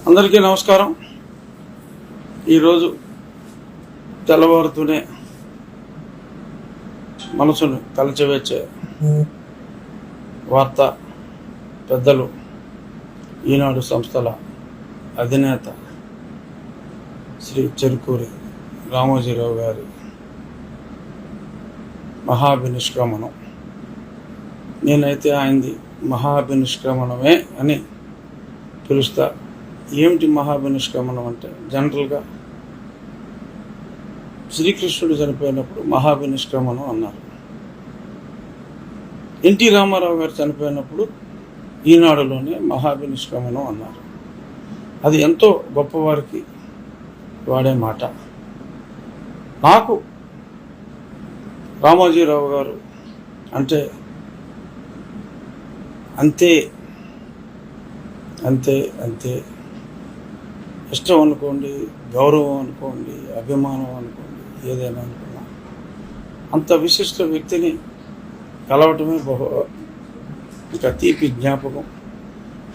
అందరికీ నమస్కారం. ఈరోజు తెల్లవారుతూనే మనసును కలిచివేసే వార్త పెద్దలు ఈనాడు సంస్థల అధినేత శ్రీ చెరుకూరి రామోజీరావు గారి మహాభినిష్క్రమణం. నేనైతే ఆయనది మహాభినిష్క్రమణమే అని పిలుస్తా. ఏమిటి మహాభినిష్క్రమణం అంటే, జనరల్గా శ్రీకృష్ణుడు చనిపోయినప్పుడు మహాభినిష్క్రమణం అన్నారు. ఎన్టీ రామారావు గారు చనిపోయినప్పుడు ఈనాడులోనే మహాభినిష్క్రమణం అన్నారు. అది ఎంతో గొప్పవారికి వాడే మాట. నాకు రామోజీరావు గారు అంటే అంతే అంతే అంతే ఇష్టం అనుకోండి, గౌరవం అనుకోండి, అభిమానం అనుకోండి, ఏదైనా అనుకున్నా అంత విశిష్ట వ్యక్తిని కలవటమే ఇంకా తీపి జ్ఞాపకం.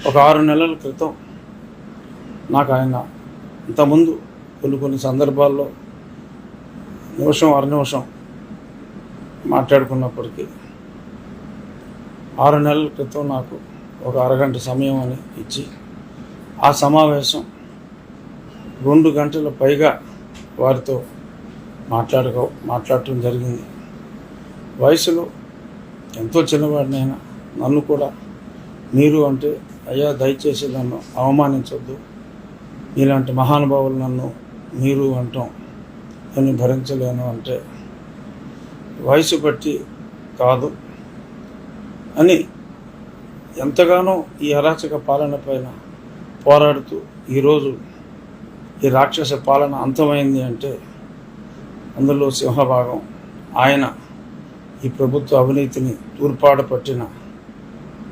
ఒక 6 నెలల క్రితం నాకు ఆయన ఇంతకుముందు కొన్ని సందర్భాల్లో నిమిషం అరనిమిషం మాట్లాడుకున్నప్పటికీ 6 నెలల క్రితం నాకు ఒక అరగంట సమయం అని ఇచ్చి ఆ సమావేశం 2 గంటల పైగా వారితో మాట్లాడటం జరిగింది. వయసులో ఎంతో చిన్నవాడినైనా నన్ను కూడా మీరు అంటే, అయ్యా దయచేసి నన్ను అవమానించొద్దు, ఇలాంటి మహానుభావులు నన్ను మీరు అంటాం అని భరించలేను అంటే వయసు బట్టి కాదు అని ఎంతగానో ఈ అరాచక పాలన పైన పోరాడుతూ ఈరోజు ఈ రాక్షస పాలన అంతమైంది అంటే అందులో సింహభాగం ఆయన ఈ ప్రభుత్వ అవినీతిని తూర్పాడ పట్టిన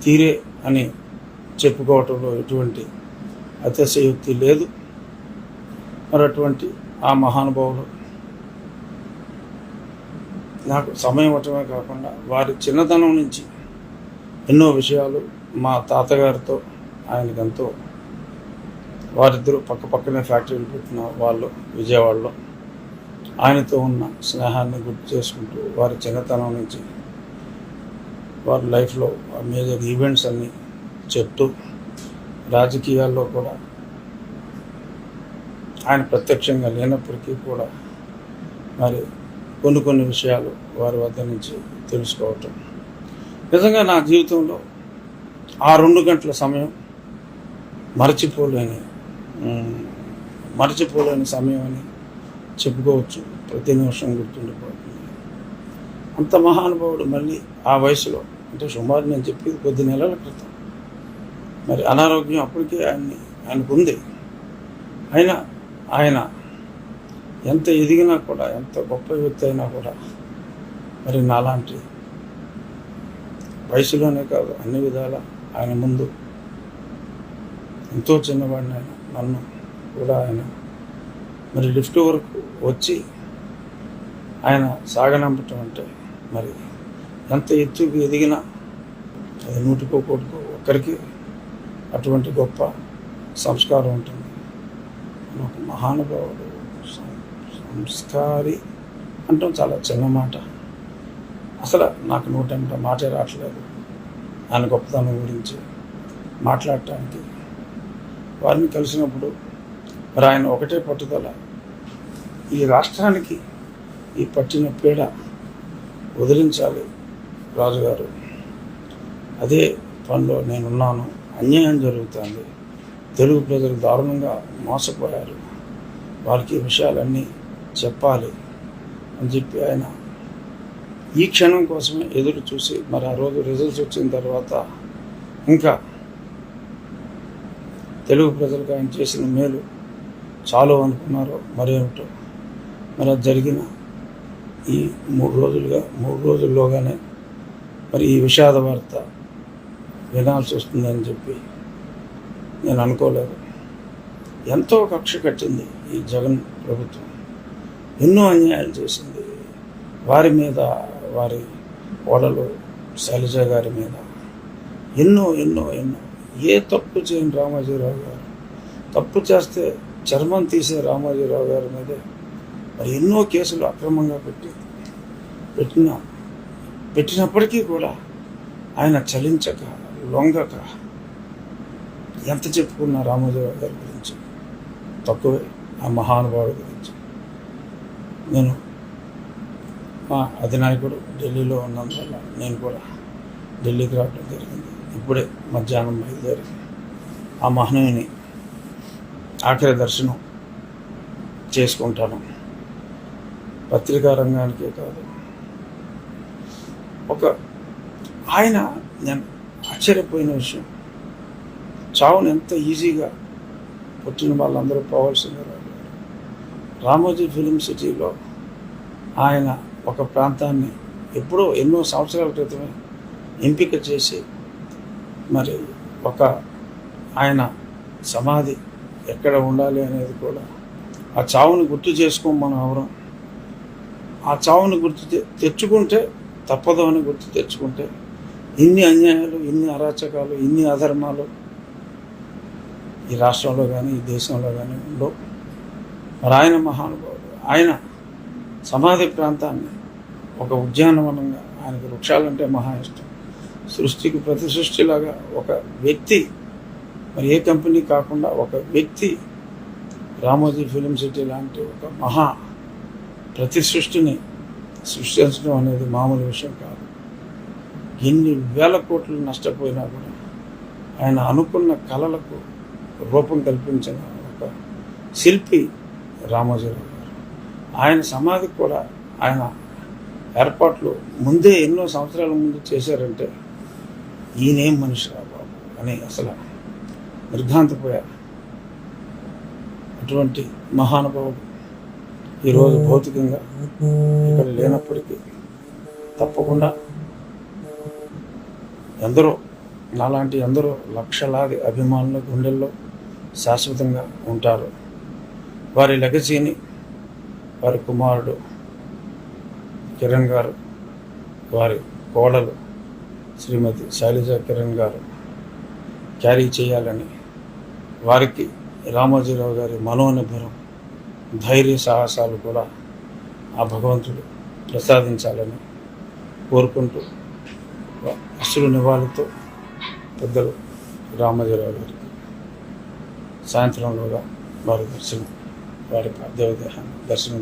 తీరే అని చెప్పుకోవటంలో ఎటువంటి అతిశయోక్తి లేదు. మరి అటువంటి ఆ మహానుభావులు నాకు సమయం ఇవ్వటమే కాకుండా వారి చిన్నతనం నుంచి ఎన్నో విషయాలు మా తాతగారితో ఆయనకెంతో, వారిద్దరూ పక్కనే ఫ్యాక్టరీలు పెట్టిన వాళ్ళు విజయవాడలో, ఆయనతో ఉన్న స్నేహాన్ని గుర్తు చేసుకుంటూ వారి చిన్నతనం నుంచి వారి లైఫ్లో మేజర్ ఈవెంట్స్ అన్నీ చెప్తూ, రాజకీయాల్లో కూడా ఆయన ప్రత్యక్షంగా లేనప్పటికీ కూడా మరి కొన్ని విషయాలు వారి వద్ద నుంచి తెలుసుకోవటం నిజంగా నా జీవితంలో ఆ 2 గంటల సమయం మరచిపోలేని సమయం అని చెప్పుకోవచ్చు. ప్రతి నిమిషం గుర్తుండిపోతుంది. అంత మహానుభావుడు మళ్ళీ ఆ వయసులో, అంటే సుమారు నేను చెప్పేది కొద్ది నెలల క్రితం, మరి అనారోగ్యం అప్పటికే ఆయనకుంది. అయినా ఆయన ఎంత ఎదిగినా కూడా, ఎంత గొప్ప వ్యక్తి అయినా కూడా మరి నాలాంటి వయసులోనే కాదు అన్ని విధాల ఆయన ముందు ఎంతో చిన్నవాడిని ఆయన, నన్ను కూడా ఆయన మరి లిఫ్ట్ వరకు వచ్చి ఆయన సాగనంపటం అంటే మరి ఎంత ఎత్తుకు ఎదిగినా అది 100కో కోటికో ఒక్కరికి అటువంటి గొప్ప సంస్కారం ఉంటుంది. ఒక మహానుభావుడు, సంస్కారి అంటాం చాలా చిన్న మాట. అసలు నాకు 100 మాటే రావట్లేదు ఆయన గొప్పతనం గురించి మాట్లాడటానికి. వారిని కలిసినప్పుడు మరి ఆయన ఒకటే పట్టుదల, ఈ రాష్ట్రానికి ఈ పట్టిన పీడ వదిలించాలి రాజుగారు, అదే పనిలో నేనున్నాను, అన్యాయం జరుగుతుంది, తెలుగు ప్రజలు దారుణంగా మోసపోయారు, వారికి ఈ విషయాలన్నీ చెప్పాలి అని చెప్పి ఆయన ఈ క్షణం కోసమే ఎదురు చూసి, మరి ఆ రోజు రిజల్ట్స్ వచ్చిన తర్వాత ఇంకా తెలుగు ప్రజలకు ఆయన చేసిన మేలు చాలు అనుకున్నారో మరేమిటో, మరి అది జరిగిన ఈ 3 రోజుల్లోగానే మరి ఈ విషాద వార్త వినాల్సి వస్తుందని చెప్పి నేను అనుకోలేదు. ఎంతో కక్ష కట్టింది ఈ జగన్ ప్రభుత్వం, ఎన్నో అన్యాయాలు చేసింది వారి మీద, వారి ఓడలు శైలజ గారి మీద ఎన్నో ఎన్నో ఎన్నో. ఏ తప్పు చేయని రామోజీరావు గారు తప్పు చేస్తే చర్మం తీసే రామోజీరావు గారి మీదే మరి ఎన్నో కేసులు అక్రమంగా పెట్టినప్పటికీ కూడా ఆయన చలించక లొంగక ఎంత చెప్పుకున్న రామోజీరావు గారి గురించి తక్కువే. ఆ మహానుభావుడి గురించి నేను మా అధినాయకుడు ఢిల్లీలో ఉన్నందువల్ల నేను కూడా ఢిల్లీకి రావడం జరిగింది. ఇప్పుడే మధ్యాహ్నం బయలుదేరి ఆ మహనీయుని ఆఖరి దర్శనం చేసుకుంటాను. పత్రికా రంగానికే కాదు, ఆయన నేను ఆశ్చర్యపోయిన విషయం, చావును ఎంత ఈజీగా పుట్టిన వాళ్ళందరూ పోవాల్సిందే. రామోజీ ఫిలిం సిటీలో ఆయన ఒక ప్రాంతాన్ని ఎప్పుడో ఎన్నో సంవత్సరాల క్రితమే ఎంపిక చేసి మరి ఆయన సమాధి ఎక్కడ ఉండాలి అనేది కూడా ఆ చావుని గుర్తు చేసుకోం మనం ఎవరం. ఆ చావుని తెచ్చుకుంటే తప్పదు అని గుర్తు తెచ్చుకుంటే ఇన్ని అన్యాయాలు, ఇన్ని అరాచకాలు, ఇన్ని అధర్మాలు ఈ రాష్ట్రంలో కానీ ఈ దేశంలో కానీ ఉండవు. మరి ఆయన మహానుభావుడు, ఆయన సమాధి ప్రాంతాన్ని ఒక ఉద్యానవనంగా, ఆయనకు వృక్షాలంటే మహా ఇష్టం, సృష్టికి ప్రతి సృష్టిలాగా ఒక వ్యక్తి, మరి ఏ కంపెనీ కాకుండా ఒక వ్యక్తి రామోజీ ఫిలిం సిటీ లాంటి ఒక మహా ప్రతి సృష్టిని సృష్టించడం అనేది మామూలు విషయం కాదు. ఎన్ని వేల కోట్లు నష్టపోయినా కూడా ఆయన అనుకున్న కళలకు రూపం కల్పించిన ఒక శిల్పి రామోజీరావు గారు. ఆయన సమాధికి కూడా ఆయన ఏర్పాట్లు ముందే ఎన్నో సంవత్సరాల ముందు చేశారంటే ఈయనేం మనిషి రా బాబు అని అసలు నిర్ఘాంతపోయారు. అటువంటి మహానుభావుడు ఈరోజు భౌతికంగా ఇక్కడ లేనప్పటికీ తప్పకుండా నాలాంటి ఎందరో లక్షలాది అభిమానుల గుండెల్లో శాశ్వతంగా ఉంటారు. వారి లెగసీని వారి కుమారుడు కిరణ్ గారు, వారి కోడలు శ్రీమతి శైలజ కిరణ్ గారు క్యారీ చేయాలని, వారికి రామోజీరావు గారి మనోనిబ్బరం, ధైర్య సాహసాలు కూడా ఆ భగవంతుడు ప్రసాదించాలని కోరుకుంటూ అసలు నివాళితో పెద్దలు రామోజీరావు గారికి సాయంత్రంలోగా వారి పార్థివ దేహాన్ని దర్శనం